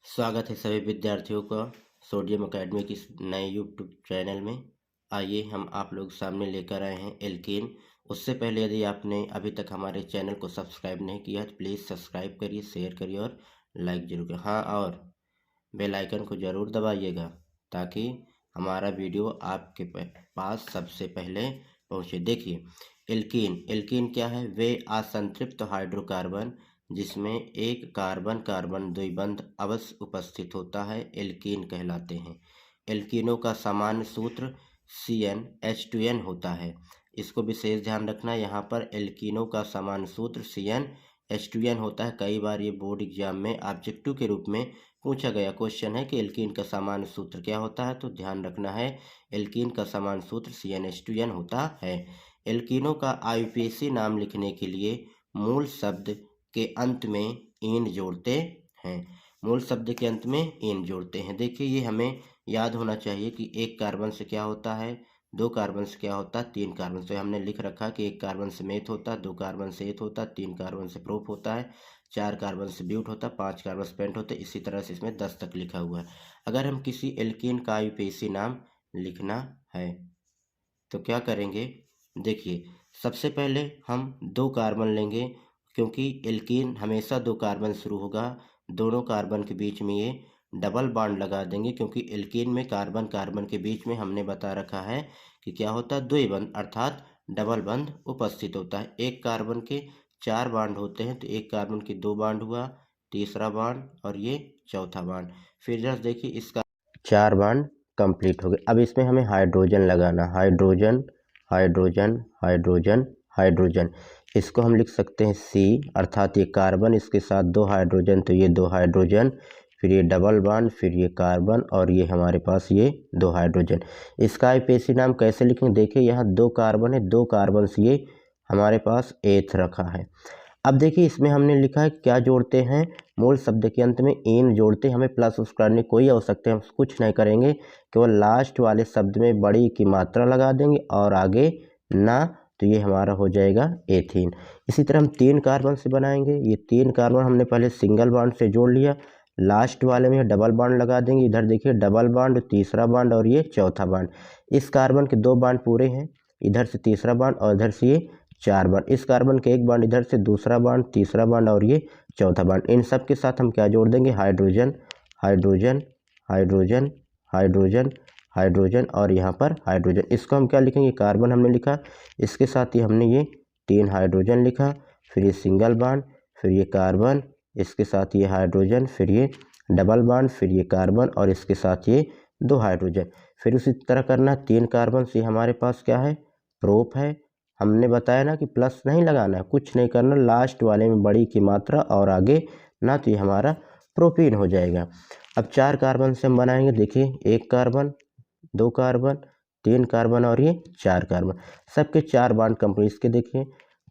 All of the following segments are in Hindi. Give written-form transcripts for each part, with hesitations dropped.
स्वागत है सभी विद्यार्थियों का सोडियम अकेडमी की नए यूट्यूब चैनल में। आइए हम आप लोग सामने लेकर आए हैं एल्केन। उससे पहले यदि आपने अभी तक हमारे चैनल को सब्सक्राइब नहीं किया तो प्लीज़ सब्सक्राइब करिए, शेयर करिए और लाइक जरूर करिए। हाँ, और बेल आइकन को ज़रूर दबाइएगा ताकि हमारा वीडियो आपके पास सबसे पहले पहुँचे। देखिए, एल्कीन एल्कीन क्या है? वे असंतृप्त हाइड्रोकार्बन जिसमें एक कार्बन कार्बन द्विबंध अवश्य उपस्थित होता है एल्कीन कहलाते हैं। एल्कीनों का सामान्य सूत्र CnH2n होता है। इसको विशेष ध्यान रखना, यहाँ पर एल्कीनों का सामान्य सूत्र CnH2n होता है। कई बार ये बोर्ड एग्जाम में ऑब्जेक्टिव के रूप में पूछा गया क्वेश्चन है कि एल्कीन का सामान्य सूत्र क्या होता है, तो ध्यान रखना है एल्कीन का सामान्य सूत्र CnH2n होता है। एल्कीनों का IUPAC नाम लिखने के लिए मूल शब्द के अंत में इन जोड़ते हैं। मूल शब्द के अंत में इन जोड़ते हैं। देखिए, ये हमें याद होना चाहिए कि एक कार्बन से क्या होता है, दो कार्बन से क्या होता है, तीन कार्बन से। हमने लिख रखा कि एक कार्बन से मेथ होता है, दो कार्बन से एथ होता है, तीन कार्बन से प्रोप होता है, चार कार्बन से ब्यूट होता है, पांच कार्बन से पेंट होता है। इसी तरह से इसमें 10 तक लिखा हुआ है। अगर हम किसी एल्कीन का IUPAC नाम लिखना है तो क्या करेंगे? देखिए, सबसे पहले हम दो कार्बन लेंगे, क्योंकि एल्कीन हमेशा दो कार्बन शुरू होगा। दोनों कार्बन के बीच में ये डबल बॉन्ड लगा देंगे, क्योंकि एल्कीन में कार्बन कार्बन के बीच में हमने बता रखा है कि क्या होता है, द्विबंध अर्थात डबल बंध उपस्थित होता है। एक कार्बन के चार बॉन्ड होते हैं, तो एक कार्बन के दो बॉन्ड हुआ, तीसरा बॉन्ड और ये चौथा बॉन्ड। फिर जस्ट देखिए, इसका चार बॉन्ड कंप्लीट हो गए। अब इसमें हमें हाइड्रोजन लगाना, हाइड्रोजन हाइड्रोजन हाइड्रोजन हाइड्रोजन। इसको हम लिख सकते हैं C, अर्थात ये कार्बन, इसके साथ दो हाइड्रोजन, तो ये दो हाइड्रोजन, फिर ये डबल बॉन्ड, फिर ये कार्बन और ये हमारे पास ये दो हाइड्रोजन। इसका IUPAC नाम कैसे लिखेंगे? देखिए, यहाँ दो कार्बन है, दो कार्बन से ये हमारे पास एथ रखा है। अब देखिए, इसमें हमने लिखा है क्या जोड़ते हैं, मूल शब्द के अंत में इन जोड़ते हैं। हमें प्लस उस करने कोई आवश्यकता है, हम कुछ नहीं करेंगे, केवल लास्ट वाले शब्द में बड़ी की मात्रा लगा देंगे और आगे ना, तो ये हमारा हो जाएगा एथीन। इसी तरह हम तीन कार्बन से बनाएंगे। ये तीन कार्बन हमने पहले सिंगल बॉन्ड से जोड़ लिया, लास्ट वाले में डबल बॉन्ड लगा देंगे। इधर देखिए डबल बॉन्ड, तीसरा बॉन्ड और ये चौथा बॉन्ड। इस कार्बन के दो बॉन्ड पूरे हैं, इधर से तीसरा बॉन्ड और इधर से ये चार बॉन्ड। इस कार्बन के एक बॉन्ड, इधर से दूसरा बॉन्ड, तीसरा बॉन्ड और ये चौथा बॉन्ड। इन सब के साथ हम क्या जोड़ देंगे? Hydrogen hydrogen hydrogen hydrogen hydrogen और यहाँ पर हाइड्रोजन। इसको हम क्या लिखेंगे? कार्बन हमने लिखा, इसके साथ ही हमने ये तीन हाइड्रोजन लिखा, फिर ये सिंगल बॉन्ड, फिर ये कार्बन, इसके साथ ये हाइड्रोजन, फिर ये डबल बॉन्ड, फिर ये कार्बन और इसके साथ ये दो हाइड्रोजन। फिर उसी तरह करना, तीन कार्बन से हमारे पास क्या है? प्रोप है। हमने बताया ना कि प्लस नहीं लगाना है, कुछ नहीं करना, लास्ट वाले में बड़ी की मात्रा और आगे ना, तो ये हमारा प्रोपीन हो जाएगा। अब चार कार्बन से हम बनाएंगे। देखिए, एक कार्बन, दो कार्बन, तीन कार्बन और ये चार कार्बन, सबके चार बॉन्ड कंप्लीट। इसके देखिए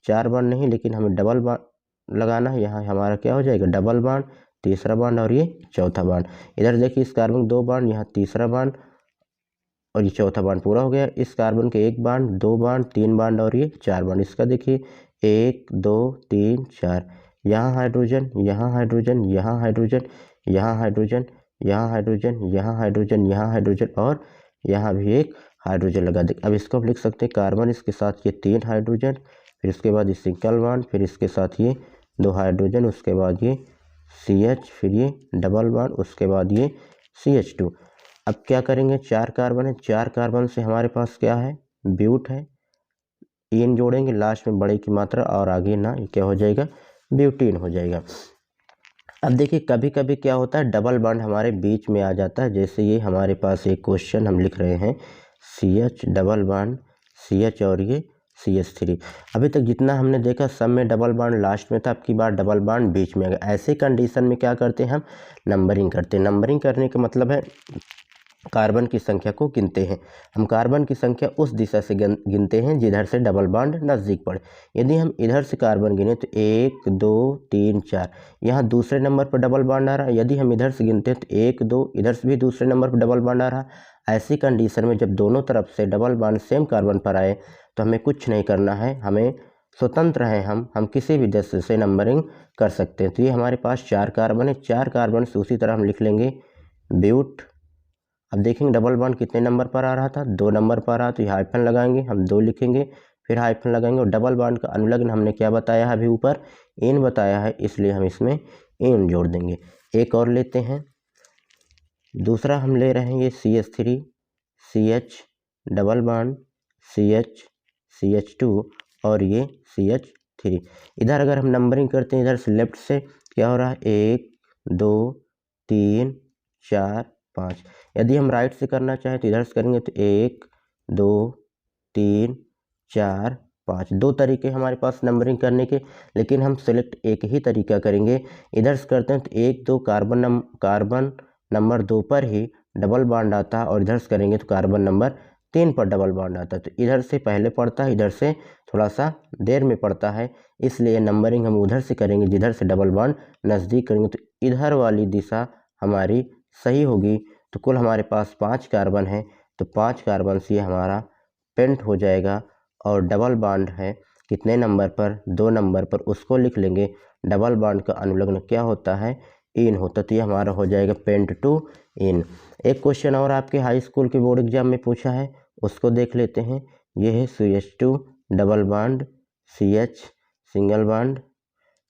चार बॉन्ड नहीं, लेकिन हमें डबल बॉन्ड लगाना है। यहाँ हमारा क्या हो जाएगा? डबल बॉन्ड, तीसरा बॉन्ड और ये चौथा बॉन्ड। इधर देखिए, इस कार्बन दो बॉन्ड, यहाँ तीसरा बॉन्ड और ये चौथा बॉन्ड पूरा हो गया। इस कार्बन के एक बॉन्ड, दो बॉन्ड, तीन बॉन्ड और ये चार बॉन्ड। इसका देखिए एक, दो, तीन, चार। यहाँ हाइड्रोजन, यहाँ हाइड्रोजन, यहाँ हाइड्रोजन, यहाँ हाइड्रोजन, यहाँ हाइड्रोजन, यहाँ हाइड्रोजन, यहाँ हाइड्रोजन और यहाँ भी एक हाइड्रोजन लगा दे। अब इसको हम लिख सकते हैं कार्बन, इसके साथ ये तीन हाइड्रोजन, फिर इसके बाद ये सिंगल बॉन्ड, फिर इसके साथ ये दो हाइड्रोजन, उसके बाद ये CH, फिर ये डबल बॉन्ड, उसके बाद ये CH2। अब क्या करेंगे? चार कार्बन है, चार कार्बन से हमारे पास क्या है? ब्यूट है। इन जोड़ेंगे, लास्ट में बड़े की मात्रा और आगे ना, ये क्या हो जाएगा? ब्यूटीन हो जाएगा। अब देखिए, कभी कभी क्या होता है, डबल बॉन्ड हमारे बीच में आ जाता है। जैसे ये हमारे पास एक क्वेश्चन हम लिख रहे हैं, CH डबल बॉन्ड, CH और ये CH3। अभी तक जितना हमने देखा सब में डबल बॉन्ड लास्ट में था, अब की बार डबल बॉन्ड बीच में आ गया। ऐसे कंडीशन में क्या करते हैं? हम नंबरिंग करते हैं। नंबरिंग करने का मतलब है कार्बन की संख्या को गिनते हैं। हम कार्बन की संख्या उस दिशा से गिनते हैं जिधर से डबल बॉन्ड नज़दीक पड़े। यदि हम इधर से कार्बन गिने तो एक, दो, तीन, चार, यहाँ दूसरे नंबर पर डबल बॉन्ड आ रहा है। यदि हम इधर से गिनते हैं तो एक, दो, इधर से भी दूसरे नंबर पर डबल बॉन्ड आ रहा है। ऐसी कंडीशन में जब दोनों तरफ से डबल बॉन्ड सेम कार्बन पर आए तो हमें कुछ नहीं करना है, हमें स्वतंत्र हैं हम किसी भी 10 से नंबरिंग कर सकते हैं। तो ये हमारे पास 4 कार्बन है, 4 कार्बन से उसी तरह हम लिख लेंगे ब्यूट। अब देखेंगे डबल बॉन्ड कितने नंबर पर आ रहा था, 2 नंबर पर आ रहा, तो ये हाइफन लगाएंगे, हम 2 लिखेंगे, फिर हाइफन लगाएंगे। और डबल बॉन्ड का अनुलग्न हमने क्या बताया है, अभी ऊपर इन बताया है, इसलिए हम इसमें इन जोड़ देंगे। एक और लेते हैं, दूसरा हम ले रहे हैं ये CH3 CH double bond CH CH2 और ये CH3। इधर अगर हम नंबरिंग करते हैं, इधर से लेफ्ट से क्या हो रहा है, 1 2 3 4 5। यदि हम राइट से करना चाहें तो इधर से करेंगे तो 1 2 3 4 5। 2 तरीके हमारे पास नंबरिंग करने के, लेकिन हम सेलेक्ट एक ही तरीका करेंगे। इधर से करते हैं तो 1 2 कार्बन नंबर 2 पर ही डबल बॉन्ड आता है, और इधर से करेंगे तो कार्बन नंबर 3 पर डबल बॉन्ड आता है। तो इधर से पहले पड़ता है, इधर से थोड़ा सा देर में पड़ता है, इसलिए नंबरिंग हम उधर से करेंगे जिधर से डबल बॉन्ड नज़दीक करेंगे। तो इधर वाली दिशा हमारी सही होगी। तो कुल हमारे पास 5 कार्बन है, तो 5 कार्बन से हमारा पेंट हो जाएगा। और डबल बॉन्ड है कितने नंबर पर, 2 नंबर पर, उसको लिख लेंगे। डबल बॉन्ड का अनुलग्न क्या होता है, इन होता, तो ये हमारा हो जाएगा पेंट टू इन। एक क्वेश्चन और आपके हाई स्कूल के बोर्ड एग्जाम में पूछा है, उसको देख लेते हैं। ये है CH2 double bond CH single bond,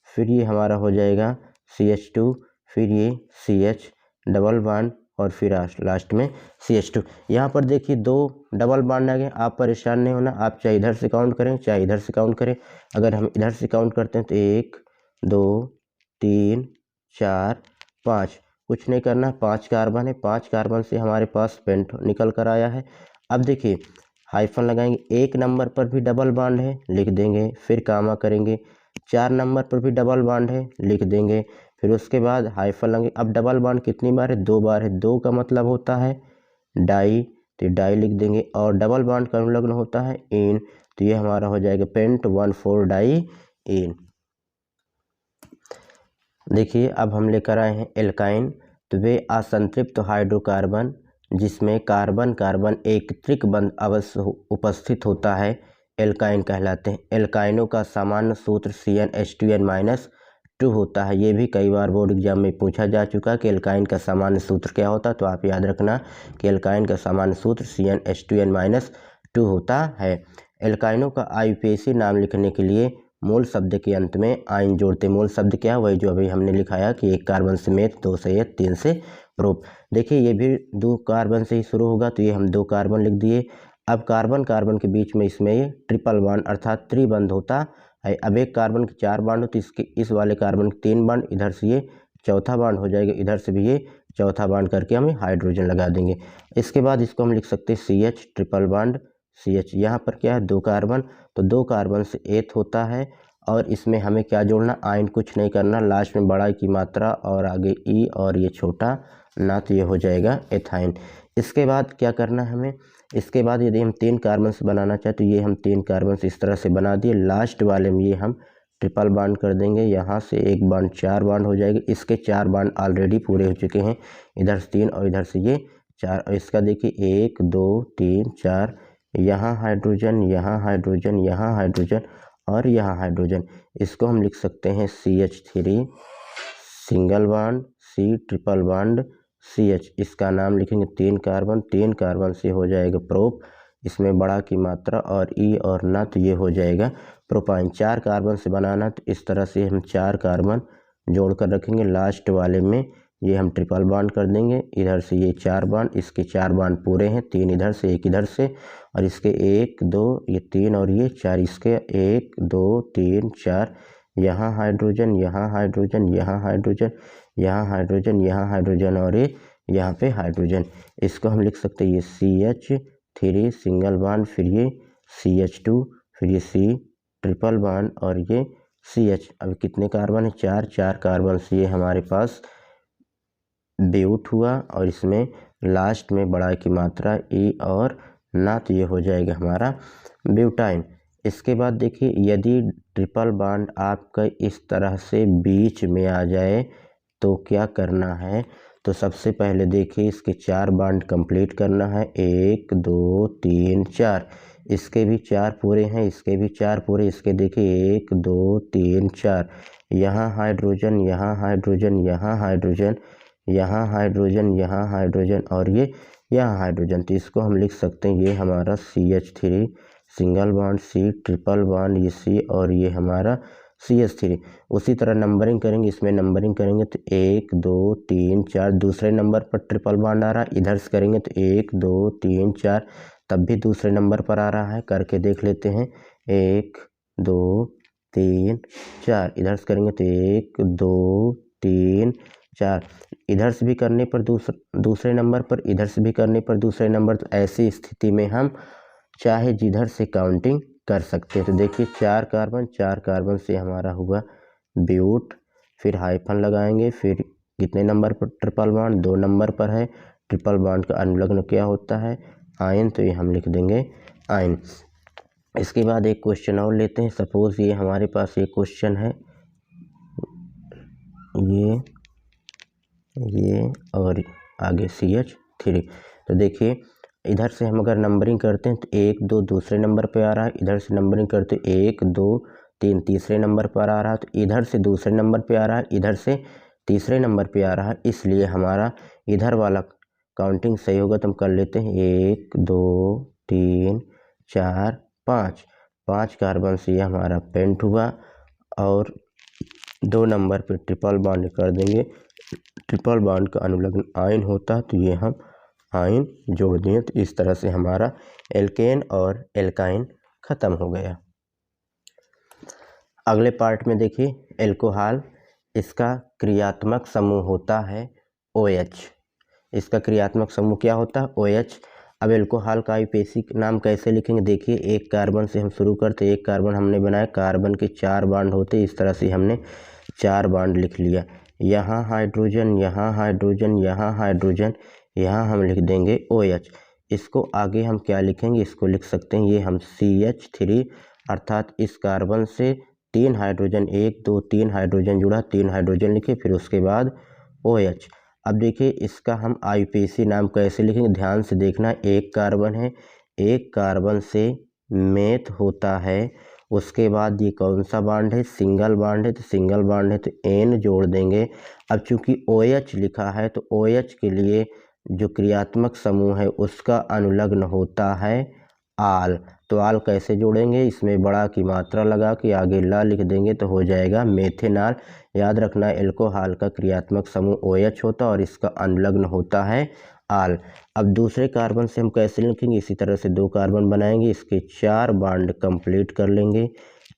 फिर ये हमारा हो जाएगा CH2, फिर ये CH डबल बॉन्ड, और फिर लास्ट में CH2। यहाँ पर देखिए 2 डबल बॉन्ड आ गए। आप परेशान नहीं होना, आप चाहे इधर से काउंट करें चाहे इधर से काउंट करें। अगर हम इधर से काउंट करते हैं तो 1 2 3 4 5, कुछ नहीं करना, 5 कार्बन है, 5 कार्बन से हमारे पास पेंट निकल कर आया है। अब देखिए हाइफन लगाएंगे, 1 नंबर पर भी डबल बॉन्ड है, लिख देंगे, फिर कामा करेंगे। 4 नंबर पर भी डबल बॉन्ड है, लिख देंगे, फिर उसके बाद हाइफन लगाएंगे। अब डबल बॉन्ड कितनी बार है, 2 बार है, 2 का मतलब होता है डाई, तो डाई लिख देंगे। और डबल बॉन्ड का अनुलग्न होता है इन, तो ये हमारा हो जाएगा पेंट 1,4 डाई इन। देखिए अब हम लेकर आए हैं एल्काइन। तो वे असंतृप्त हाइड्रोकार्बन जिसमें कार्बन कार्बन एक त्रिकबंध अवश्य उपस्थित होता है एल्काइन कहलाते हैं। एल्काइनों का सामान्य सूत्र CnH2n-2 होता है। ये भी कई बार बोर्ड एग्जाम में पूछा जा चुका कि एल्काइन का सामान्य सूत्र क्या होता है, तो आप याद रखना कि एल्काइन का सामान्य सूत्र CnH2n-2 होता है। एल्काइनों का IUPAC नाम लिखने के लिए मूल शब्द के अंत में आइन जोड़ते। मूल शब्द क्या, वही जो अभी हमने लिखाया कि 1 कार्बन से मेथ, 2 से एथ, 3 से प्रोप। देखिए ये भी 2 कार्बन से ही शुरू होगा, तो ये हम 2 कार्बन लिख दिए। अब कार्बन कार्बन के बीच में इसमें ये ट्रिपल बॉन्ड अर्थात त्रिबंध होता है। अब एक कार्बन के 4 बॉन्ड हो, तो इसके इस वाले कार्बन के 3 बॉन्ड, इधर से ये चौथा बॉन्ड हो जाएगा, इधर से भी ये चौथा बॉन्ड करके हमें हाइड्रोजन लगा देंगे। इसके बाद इसको हम लिख सकते हैं CH ट्रिपल बॉन्ड CH। यहाँ पर क्या है, 2 कार्बन, तो 2 कार्बन से एथ होता है। और इसमें हमें क्या जोड़ना, आयन, कुछ नहीं करना, लास्ट में बड़ा की मात्रा और आगे ई और ये छोटा ना, तो ये हो जाएगा एथाइन। इसके बाद क्या करना है हमें, इसके बाद यदि हम 3 कार्बन से बनाना चाहें तो ये हम 3 कार्बन से इस तरह से बना दिए। लास्ट वाले में ये हम ट्रिपल बॉन्ड कर देंगे, यहाँ से एक बॉन्ड 4 बॉन्ड हो जाएगी। इसके 4 बॉन्ड ऑलरेडी पूरे हो चुके हैं, इधर से 3 और इधर से ये 4। और इसका देखिए 1 2 3 4, यहाँ हाइड्रोजन, यहाँ हाइड्रोजन, यहाँ हाइड्रोजन और यहाँ हाइड्रोजन। इसको हम लिख सकते हैं CH3 single bond C triple bond CH। इसका नाम लिखेंगे 3 कार्बन, 3 कार्बन से हो जाएगा प्रोप, इसमें बड़ा की मात्रा और ई और ना, तो ये हो जाएगा प्रोपाइन। 4 कार्बन से बनाना, तो इस तरह से हम 4 कार्बन जोड़ कर रखेंगे। लास्ट वाले में ये हम ट्रिपल बॉन्ड कर देंगे, इधर से ये 4 बॉन्ड, इसके 4 बॉन्ड पूरे हैं, 3 इधर से 1 इधर से, और इसके 1 2 ये 3 और ये 4, इसके 1 2 3 4, यहाँ हाइड्रोजन, यहाँ हाइड्रोजन, यहाँ हाइड्रोजन, यहाँ हाइड्रोजन, यहाँ हाइड्रोजन और ये यहाँ पे हाइड्रोजन। इसको हम लिख सकते हैं ये CH3 सिंगल बॉन्ड, फिर ये CH2, फिर ये C ट्रिपल बॉन्ड और ये CH। अब कितने कार्बन है, 4 कार्बन से ये हमारे पास ब्यूट हुआ, और इसमें लास्ट में बड़ा की मात्रा ई और ना, तो ये हो जाएगा हमारा ब्यूटाइन। इसके बाद देखिए यदि ट्रिपल बॉन्ड आपका इस तरह से बीच में आ जाए तो क्या करना है, तो सबसे पहले देखिए इसके 4 बॉन्ड कंप्लीट करना है, 1 2 3 4। इसके भी 4 पूरे हैं, इसके भी 4 पूरे, इसके देखिए 1 2 3 4, यहाँ हाइड्रोजन, यहाँ हाइड्रोजन, यहाँ हाइड्रोजन, यहाँ हाइड्रोजन, यहाँ हाइड्रोजन और ये यहाँ हाइड्रोजन। तो इसको हम लिख सकते हैं ये हमारा CH3 single bond, C triple bond, ये C और ये हमारा CH3। उसी तरह नंबरिंग करेंगे, इसमें नंबरिंग करेंगे तो 1 2 3 4, दूसरे नंबर पर ट्रिपल बॉन्ड आ रहा है। इधर से करेंगे तो 1 2 3 4, तब भी दूसरे नंबर पर आ रहा है। करके देख लेते हैं, 1 2 3 4, इधर से करेंगे तो 1 2 3 4, इधर से भी करने पर दूसरे नंबर पर, इधर से भी करने पर दूसरे नंबर। तो ऐसी स्थिति में हम चाहे जिधर से काउंटिंग कर सकते हैं। तो देखिए 4 कार्बन से हमारा हुआ ब्यूट, फिर हाइफन लगाएंगे, फिर कितने नंबर पर ट्रिपल बॉन्ड, 2 नंबर पर है। ट्रिपल बॉन्ड का अनुलग्न क्या होता है, आयन, तो ये हम लिख देंगे आयन। इसके बाद एक क्वेश्चन और लेते हैं। सपोज ये हमारे पास एक क्वेश्चन है, ये और आगे CH3। तो देखिए इधर से हम अगर नंबरिंग करते हैं तो 1 2 दूसरे नंबर पे आ रहा है, इधर से नंबरिंग करते 1 2 3 तीसरे नंबर पर आ रहा है, तो इधर से दूसरे नंबर पे आ रहा है, इधर से तीसरे नंबर पे आ रहा है, इसलिए हमारा इधर वाला काउंटिंग सही होगा। तो हम कर लेते हैं 1 2 3 4 5, 5 कार्बन से ये हमारा पेंट हुआ और 2 नंबर पे ट्रिपल बॉन्ड कर देंगे। ट्रिपल बॉन्ड का अनुलग्न आयन होता है, तो ये हम आयन जोड़ दिए। तो इस तरह से हमारा एल्केन और एल्काइन ख़त्म हो गया। अगले पार्ट में देखिए एल्कोहल, इसका क्रियात्मक समूह होता है OH। इसका क्रियात्मक समूह क्या होता है, OH। अब एल्कोहल का बेसिक नाम कैसे लिखेंगे, देखिए 1 कार्बन से हम शुरू करते। 1 कार्बन हमने बनाया, कार्बन के 4 बॉन्ड होते, इस तरह से हमने 4 बॉन्ड लिख लिया। यहाँ हाइड्रोजन, यहाँ हाइड्रोजन, यहाँ हाइड्रोजन, यहाँ हम लिख देंगे OH। इसको आगे हम क्या लिखेंगे, इसको लिख सकते हैं ये हम CH3, अर्थात इस कार्बन से 3 हाइड्रोजन, 1 2 3 हाइड्रोजन जुड़ा, 3 हाइड्रोजन लिखे, फिर उसके बाद OH। अब देखिए इसका हम IUPAC नाम कैसे लिखेंगे, ध्यान से देखना। 1 कार्बन है, 1 कार्बन से मेथ होता है, उसके बाद ये कौन सा बॉन्ड है, सिंगल बॉन्ड है, तो सिंगल बॉन्ड है तो N जोड़ देंगे। अब चूंकि OH लिखा है तो OH के लिए जो क्रियात्मक समूह है उसका अनुलग्न होता है आल। तो आल कैसे जोड़ेंगे, इसमें बड़ा की मात्रा लगा के आगे ला लिख देंगे तो हो जाएगा मेथेनॉल। याद रखना एल्कोहल का क्रियात्मक समूह OH होता है और इसका अनुलग्न होता है आल। अब दूसरे कार्बन से हम कैसे लिखेंगे, इसी तरह से 2 कार्बन बनाएंगे, इसके 4 बॉन्ड कंप्लीट कर लेंगे।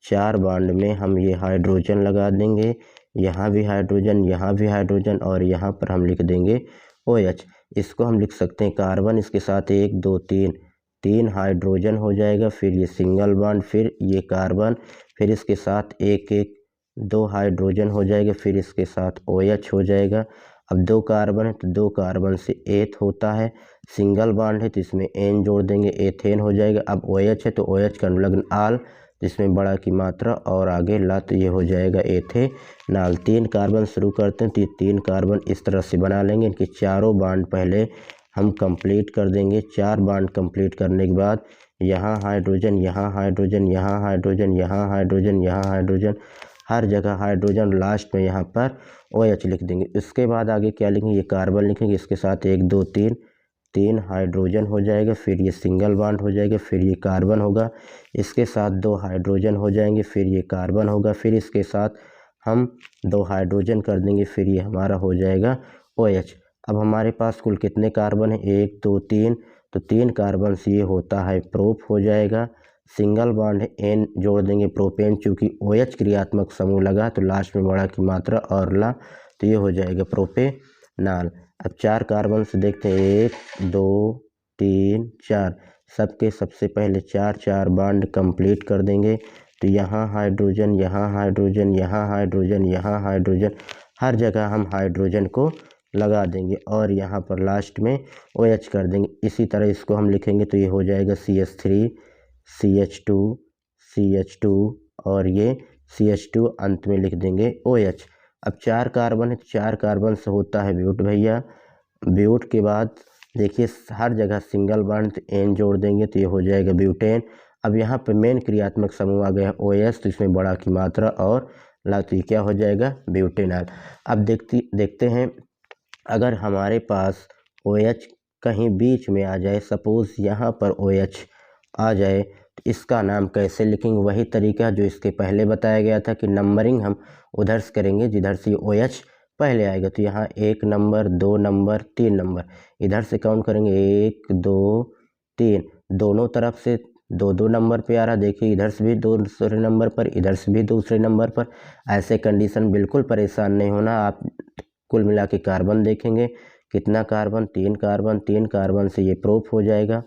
4 बॉन्ड में हम ये हाइड्रोजन लगा देंगे, यहाँ भी हाइड्रोजन, यहाँ भी हाइड्रोजन और यहाँ पर हम लिख देंगे OH। इसको हम लिख सकते हैं कार्बन, इसके साथ 1 2 3 हाइड्रोजन हो जाएगा, फिर ये सिंगल बॉन्ड, फिर ये कार्बन, फिर इसके साथ 1 1 2 हाइड्रोजन हो जाएगा, फिर इसके साथ OH हो जाएगा। अब 2 कार्बन है तो 2 कार्बन से एथ होता है, सिंगल बॉन्ड है तो इसमें N जोड़ देंगे, एथेन हो जाएगा। अब OH है तो OH का अनुलग्न आल, जिसमें बड़ा की मात्रा और आगे ला, तो ये हो जाएगा एथेनॉल। 3 कार्बन शुरू करते हैं तो ये 3 कार्बन इस तरह से बना लेंगे। इनके चारों बॉन्ड पहले हम कंप्लीट कर देंगे। 4 बॉन्ड कंप्लीट करने के बाद यहाँ हाइड्रोजन, यहाँ हाइड्रोजन, यहाँ हाइड्रोजन, यहाँ हाइड्रोजन, यहाँ हाइड्रोजन, हर जगह हाइड्रोजन, लास्ट में यहाँ पर OH लिख देंगे। इसके बाद आगे क्या लिखेंगे, ये कार्बन लिखेंगे, इसके साथ 1 2 3 हाइड्रोजन हो जाएगा, फिर ये सिंगल बॉन्ड हो जाएगा, फिर ये कार्बन होगा, इसके साथ 2 हाइड्रोजन हो जाएंगे, फिर ये कार्बन होगा, फिर इसके साथ हम 2 हाइड्रोजन कर देंगे, फिर ये हमारा हो जाएगा OH। अब हमारे पास कुल कितने कार्बन है, 1 2 3, तो 3 कार्बन से ये होता है प्रोप हो जाएगा। सिंगल बॉन्ड है, N जोड़ देंगे, प्रोपेन, चूँकि OH क्रियात्मक समूह लगा तो लास्ट में बड़ा की मात्रा और ला, तो ये हो जाएगा प्रोपेनॉल। अब 4 कार्बन से देखते हैं, 1 2 3 4, सबके सबसे पहले 4 बॉन्ड कंप्लीट कर देंगे। तो यहाँ हाइड्रोजन, यहाँ हाइड्रोजन, यहाँ हाइड्रोजन, यहाँ हाइड्रोजन, हर जगह हम हाइड्रोजन को लगा देंगे और यहाँ पर लास्ट में OH कर देंगे। इसी तरह इसको हम लिखेंगे तो ये हो जाएगा CH3 CH2 CH2 और ये CH2, अंत में लिख देंगे OH। अब 4 कार्बन है, 4 कार्बन से होता है ब्यूट भैया। ब्यूट के बाद देखिए हर जगह सिंगल बॉन्ड, तो एन जोड़ देंगे तो ये हो जाएगा ब्यूटेन। अब यहाँ पे मेन क्रियात्मक समूह आ गया OH, तो इसमें बड़ा की मात्रा और ला, तो ये क्या हो जाएगा ब्यूटेनॉल। अब देखते हैं अगर हमारे पास OH कहीं बीच में आ जाए, सपोज यहाँ पर OH आ जाए, तो इसका नाम कैसे लिखेंगे, वही तरीका जो इसके पहले बताया गया था कि नंबरिंग हम उधर से करेंगे जिधर से OH पहले आएगा। तो यहाँ 1 नंबर, 2 नंबर, 3 नंबर, इधर से काउंट करेंगे 1 2 3, दोनों तरफ से 2-2 नंबर पे आ रहा। देखिए इधर से भी दूसरे नंबर पर, इधर से भी दूसरे नंबर पर। ऐसे कंडीशन बिल्कुल परेशान नहीं होना। आप कुल मिला के कार्बन देखेंगे, कितना कार्बन, 3 कार्बन, 3 कार्बन से ये प्रोप हो जाएगा,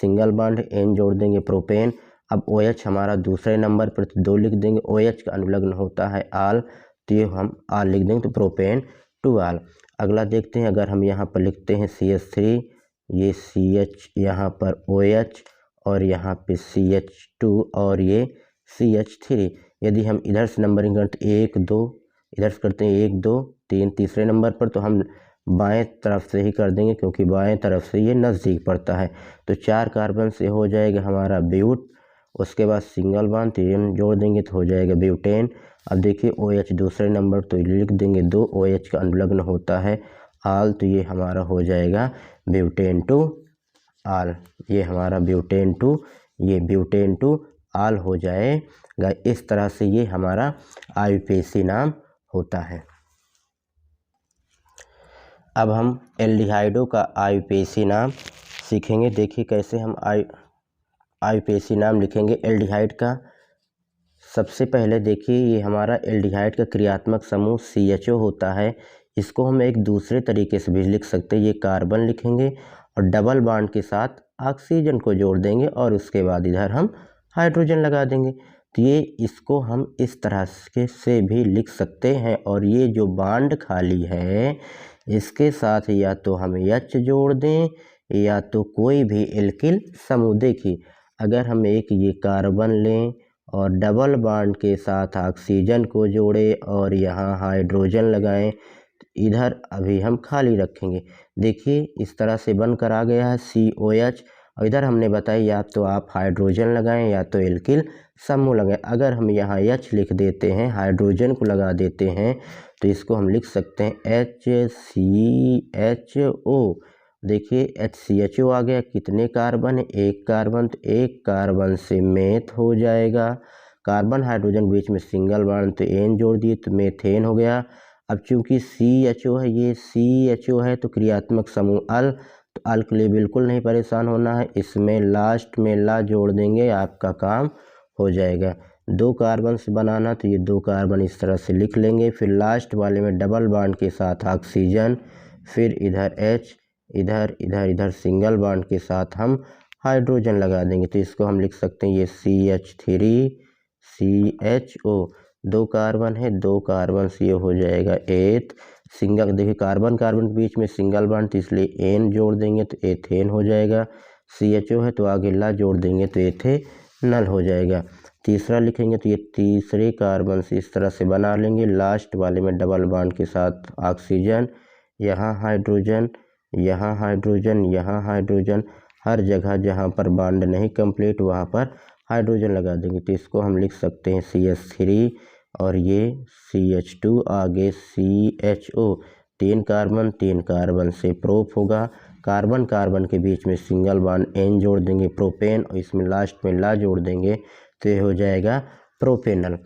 सिंगल बॉन्ड, एन जोड़ देंगे प्रोपेन। अब OH हमारा दूसरे नंबर पर, तो 2 लिख देंगे। OH का अनुलग्न होता है आल, तो ये हम आल लिख देंगे, तो प्रोपेन 2 आल। अगला देखते हैं, अगर हम यहाँ पर लिखते हैं CH3, ये CH यहाँ पर OH और यहाँ पे CH2 और ये CH3। यदि हम इधर से नंबरिंग करते 1 2, इधर से करते हैं 1 2 3 तीसरे नंबर पर, तो हम बाएं तरफ से ही कर देंगे क्योंकि बाएं तरफ से ये नज़दीक पड़ता है। तो 4 कार्बन से हो जाएगा हमारा ब्यूट। उसके बाद सिंगल बॉन्ड, तो ये जोड़ देंगे तो हो जाएगा ब्यूटेन। अब देखिए OH दूसरे नंबर, तो लिख देंगे 2, OH का अनुलग्न होता है आल, तो ये हमारा हो जाएगा ब्यूटेन 2 आल। ये हमारा ब्यूटेन 2, ये ब्यूटेन 2 आल हो जाएगा। इस तरह से ये हमारा IUPAC नाम होता है। अब हम एल्डिहाइडों का IUPAC नाम सीखेंगे। देखिए कैसे हम IUPAC नाम लिखेंगे एल्डिहाइड का। सबसे पहले देखिए ये हमारा एल्डिहाइड का क्रियात्मक समूह CHO होता है। इसको हम एक दूसरे तरीके से भी लिख सकते हैं। ये कार्बन लिखेंगे और डबल बॉन्ड के साथ ऑक्सीजन को जोड़ देंगे और उसके बाद इधर हम हाइड्रोजन लगा देंगे। तो ये इसको हम इस तरह से भी लिख सकते हैं। और ये जो बॉन्ड खाली है इसके साथ या तो हम H जोड़ दें या तो कोई भी एल्किल समूह। देखिए अगर हम एक ये कार्बन लें और डबल बॉन्ड के साथ ऑक्सीजन को जोड़े और यहाँ हाइड्रोजन लगाएं, तो इधर अभी हम खाली रखेंगे। देखिए इस तरह से बनकर आ गया है COH। और इधर हमने बताया या तो आप हाइड्रोजन लगाएं या तो एल्किल समूह लगाएं। अगर हम यहाँ H लिख देते हैं, हाइड्रोजन को लगा देते हैं, तो इसको हम लिख सकते हैं HCHO। देखिए HCHO आ गया। कितने कार्बन है, 1 कार्बन, तो 1 कार्बन से मेथ हो जाएगा। कार्बन हाइड्रोजन बीच में सिंगल बॉन्ड, तो एन जोड़ दिए तो मेथेन हो गया। अब चूंकि CHO है, ये CHO है, तो क्रियात्मक समूह अल, तो अल के लिए बिल्कुल नहीं परेशान होना है। इसमें लास्ट में ला जोड़ देंगे, आपका काम हो जाएगा। 2 कार्बन से बनाना, तो ये 2 कार्बन इस तरह से लिख लेंगे। फिर लास्ट वाले में डबल बॉन्ड के साथ ऑक्सीजन, फिर इधर H, इधर इधर इधर सिंगल बॉन्ड के साथ हम हाइड्रोजन लगा देंगे। तो इसको हम लिख सकते हैं ये CH3CHO। 2 कार्बन है, 2 कार्बन से ये हो जाएगा 8 सिंगल। देखिए कार्बन कार्बन के बीच में सिंगल बॉन्ड, तो इसलिए एन जोड़ देंगे तो एथेन हो जाएगा। CHO है तो आगे ला जोड़ देंगे तो एथेनल हो जाएगा। तीसरा लिखेंगे तो ये तीसरे कार्बन से इस तरह से बना लेंगे। लास्ट वाले में डबल बॉन्ड के साथ ऑक्सीजन, यहाँ हाइड्रोजन, यहाँ हाइड्रोजन, यहाँ हाइड्रोजन। हर जगह जहाँ पर बॉन्ड नहीं कंप्लीट वहाँ पर हाइड्रोजन लगा देंगे। तो इसको हम लिख सकते हैं CH3 और ये CH2, आगे CHO। 3 कार्बन से प्रोप होगा। कार्बन कार्बन के बीच में सिंगल बॉन्ड एन जोड़ देंगे प्रोपेन, और इसमें लास्ट में ला जोड़ देंगे तो ये हो जाएगा प्रोपेनल।